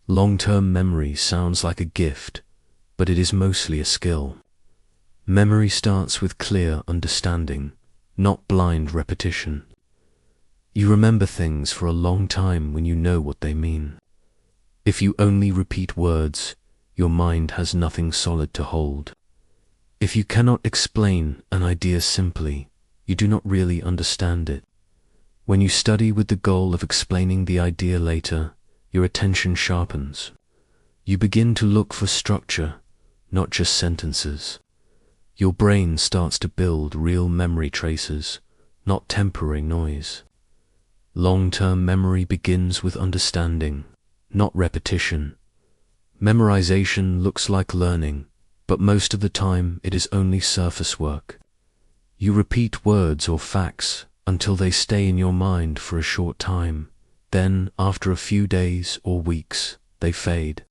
Long-term memory sounds like a gift, but it is mostly a skill. Memory starts with clear understanding, not blind repetition. You remember things for a long time when you know what they mean. If you only repeat words, your mind has nothing solid to hold. If you cannot explain an idea simply, you do not really understand it. When you study with the goal of explaining the idea later, your attention sharpens. You begin to look for structure, not just sentences. Your brain starts to build real memory traces, not temporary noise. Long-term memory begins with understanding, not repetition. Memorization looks like learning, but most of the time it is only surface work. You repeat words or facts until they stay in your mind for a short time. Then, after a few days or weeks, they fade.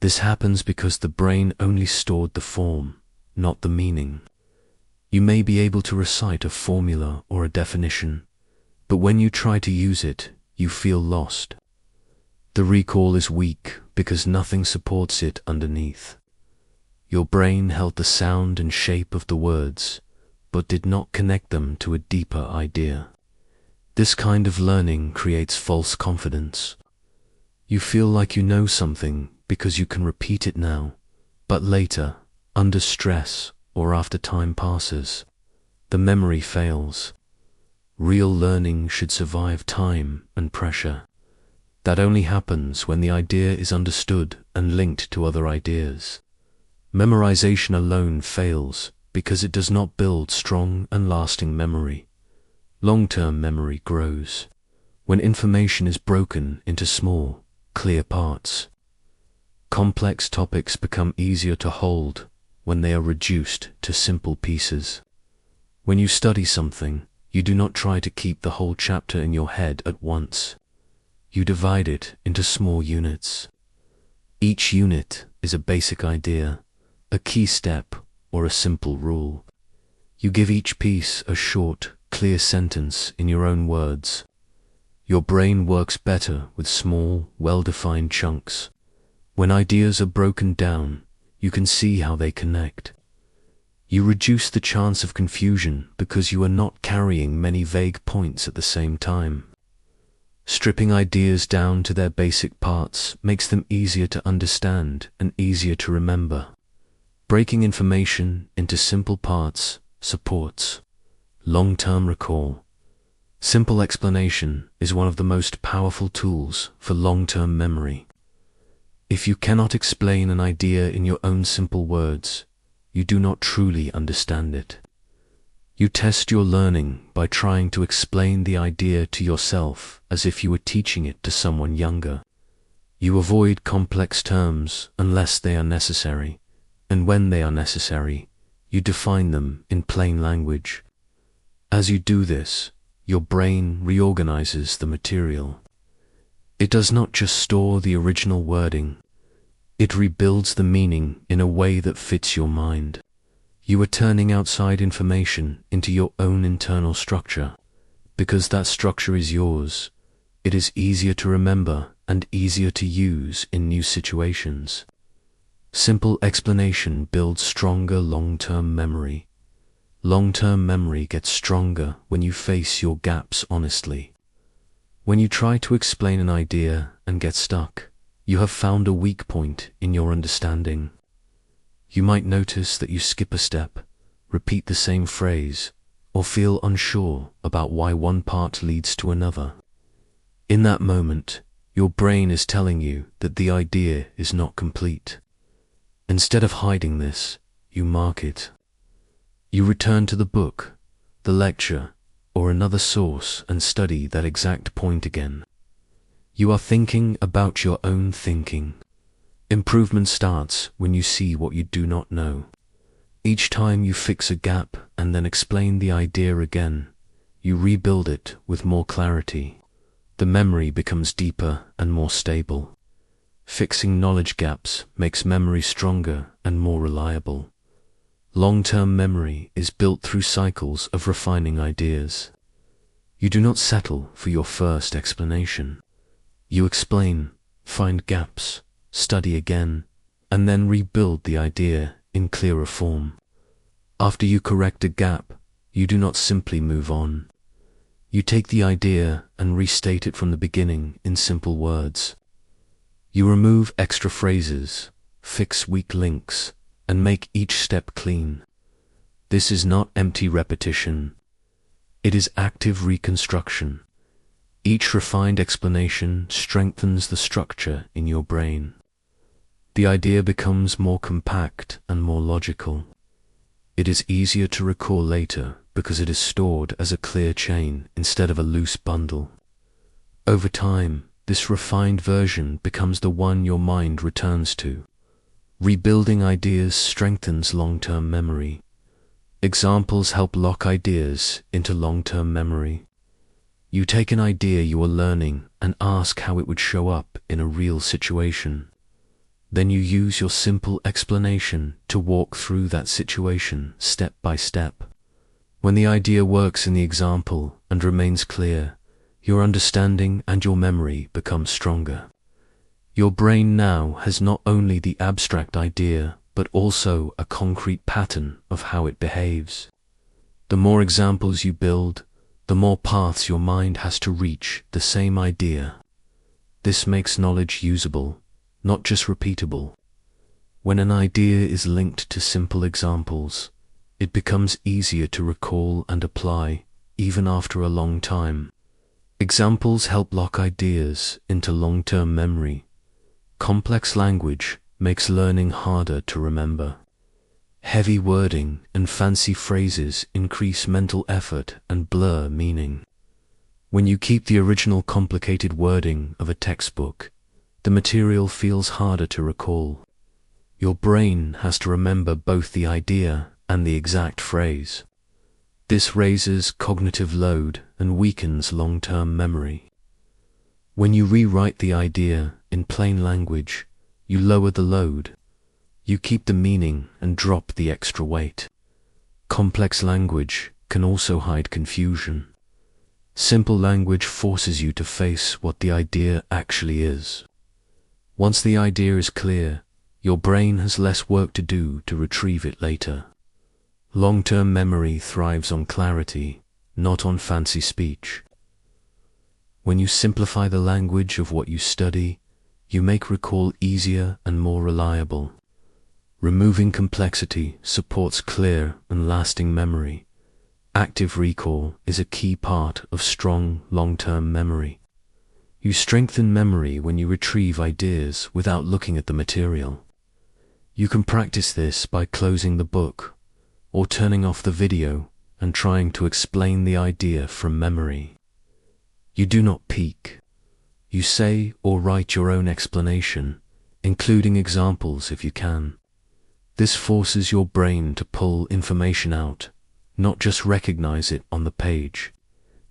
This happens because the brain only stored the form, not the meaning. You may be able to recite a formula or a definition, but when you try to use it, you feel lost. The recall is weak because nothing supports it underneath. Your brain held the sound and shape of the words, but did not connect them to a deeper idea. This kind of learning creates false confidence. You feel like you know something because you can repeat it now, but later, under stress or after time passes, the memory fails. Real learning should survive time and pressure. That only happens when the idea is understood and linked to other ideas. Memorization alone fails because it does not build strong and lasting memory. Long-term memory grows when information is broken into small, clear parts. Complex topics become easier to hold when they are reduced to simple pieces. When you study something, you do not try to keep the whole chapter in your head at once. You divide it into small units. Each unit is a basic idea, a key step, or a simple rule. You give each piece a short, clear sentence in your own words. Your brain works better with small, well-defined chunks. When ideas are broken down, you can see how they connect. You reduce the chance of confusion because you are not carrying many vague points at the same time. Stripping ideas down to their basic parts makes them easier to understand and easier to remember. Breaking information into simple parts supports long-term recall. Simple explanation is one of the most powerful tools for long-term memory. If you cannot explain an idea in your own simple words, you do not truly understand it. You test your learning by trying to explain the idea to yourself as if you were teaching it to someone younger. You avoid complex terms unless they are necessary, and when they are necessary, you define them in plain language. As you do this, your brain reorganizes the material. It does not just store the original wording, it rebuilds the meaning in a way that fits your mind. You are turning outside information into your own internal structure. Because that structure is yours, it is easier to remember and easier to use in new situations. Simple explanation builds stronger long-term memory. Long-term memory gets stronger when you face your gaps honestly. When you try to explain an idea and get stuck, you have found a weak point in your understanding. You might notice that you skip a step, repeat the same phrase, or feel unsure about why one part leads to another. In that moment, your brain is telling you that the idea is not complete. Instead of hiding this, you mark it. You return to the book, the lecture, or another source and study that exact point again. You are thinking about your own thinking. Improvement starts when you see what you do not know. Each time you fix a gap and then explain the idea again, you rebuild it with more clarity. The memory becomes deeper and more stable. Fixing knowledge gaps makes memory stronger and more reliable. Long-term memory is built through cycles of refining ideas. You do not settle for your first explanation. You explain, find gaps, study again, and then rebuild the idea in clearer form. After you correct a gap, you do not simply move on. You take the idea and restate it from the beginning in simple words. You remove extra phrases, fix weak links, and make each step clean. This is not empty repetition. It is active reconstruction. Each refined explanation strengthens the structure in your brain. The idea becomes more compact and more logical. It is easier to recall later because it is stored as a clear chain instead of a loose bundle. Over time, this refined version becomes the one your mind returns to. Rebuilding ideas strengthens long-term memory. Examples help lock ideas into long-term memory. You take an idea you are learning and ask how it would show up in a real situation. Then you use your simple explanation to walk through that situation step by step. When the idea works in the example and remains clear, your understanding and your memory become stronger. Your brain now has not only the abstract idea, but also a concrete pattern of how it behaves. The more examples you build, the more paths your mind has to reach the same idea. This makes knowledge usable, not just repeatable. When an idea is linked to simple examples, it becomes easier to recall and apply, even after a long time. Examples help lock ideas into long-term memory. Complex language makes learning harder to remember. Heavy wording and fancy phrases increase mental effort and blur meaning. When you keep the original complicated wording of a textbook, the material feels harder to recall. Your brain has to remember both the idea and the exact phrase. This raises cognitive load and weakens long-term memory. When you rewrite the idea in plain language, you lower the load. You keep the meaning and drop the extra weight. Complex language can also hide confusion. Simple language forces you to face what the idea actually is. Once the idea is clear, your brain has less work to do to retrieve it later. Long-term memory thrives on clarity, not on fancy speech. When you simplify the language of what you study, you make recall easier and more reliable. Removing complexity supports clear and lasting memory. Active recall is a key part of strong long-term memory. You strengthen memory when you retrieve ideas without looking at the material. You can practice this by closing the book or turning off the video and trying to explain the idea from memory. You do not peek. You say or write your own explanation, including examples if you can. This forces your brain to pull information out, not just recognize it on the page.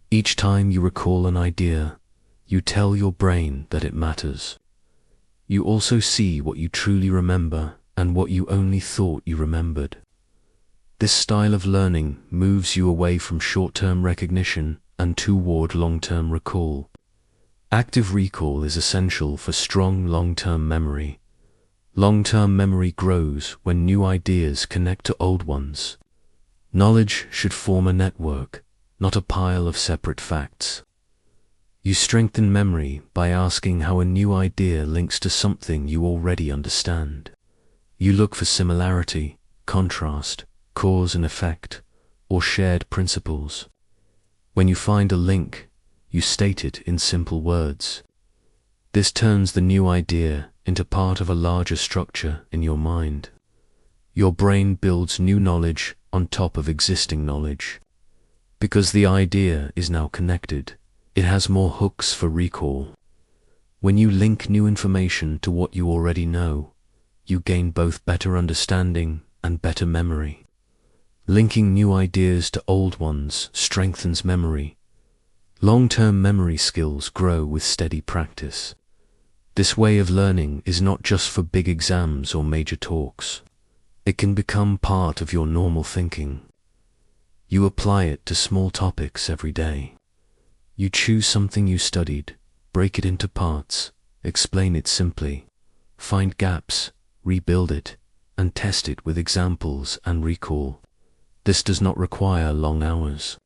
Each time you recall an idea, you tell your brain that it matters. You also see what you truly remember and what you only thought you remembered. This style of learning moves you away from short-term recognition and toward long-term recall. Active recall is essential for strong long-term memory. Long-term memory grows when new ideas connect to old ones. Knowledge should form a network, not a pile of separate facts. You strengthen memory by asking how a new idea links to something you already understand. You look for similarity, contrast, cause and effect, or shared principles. When you find a link, you state it in simple words. This turns the new idea into part of a larger structure in your mind. Your brain builds new knowledge on top of existing knowledge. Because the idea is now connected, it has more hooks for recall. When you link new information to what you already know, you gain both better understanding and better memory. Linking new ideas to old ones strengthens memory. Long-term memory skills grow with steady practice. This way of learning is not just for big exams or major talks. It can become part of your normal thinking. You apply it to small topics every day. You choose something you studied, break it into parts, explain it simply, find gaps, rebuild it, and test it with examples and recall. This does not require long hours.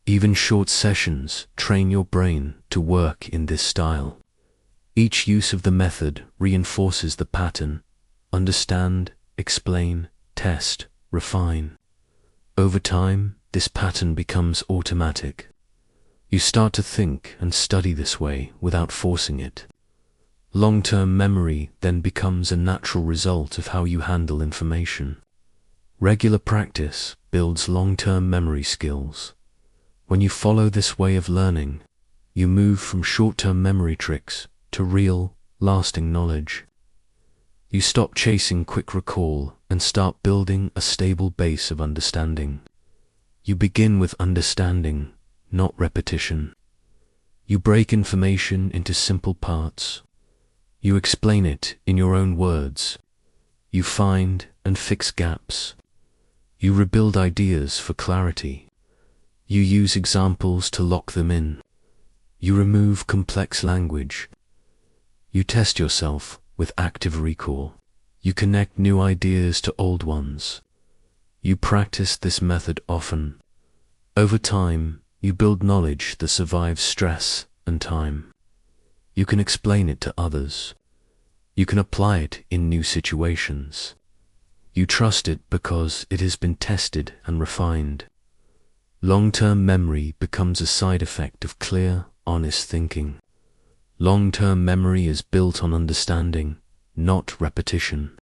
Even short sessions train your brain to work in this style. Each use of the method reinforces the pattern: understand, explain, test, refine. Over time, this pattern becomes automatic. You start to think and study this way without forcing it. Long-term memory then becomes a natural result of how you handle information. Regular practice builds long-term memory skills. When you follow this way of learning, you move from short-term memory tricks to real, lasting knowledge. You stop chasing quick recall and start building a stable base of understanding. You begin with understanding, not repetition. You break information into simple parts. You explain it in your own words. You find and fix gaps. You rebuild ideas for clarity. You use examples to lock them in. You remove complex language. You test yourself with active recall. You connect new ideas to old ones. You practice this method often. Over time, you build knowledge that survives stress and time. You can explain it to others. You can apply it in new situations. You trust it because it has been tested and refined. Long-term memory becomes a side effect of clear, honest thinking. Long-term memory is built on understanding, not repetition.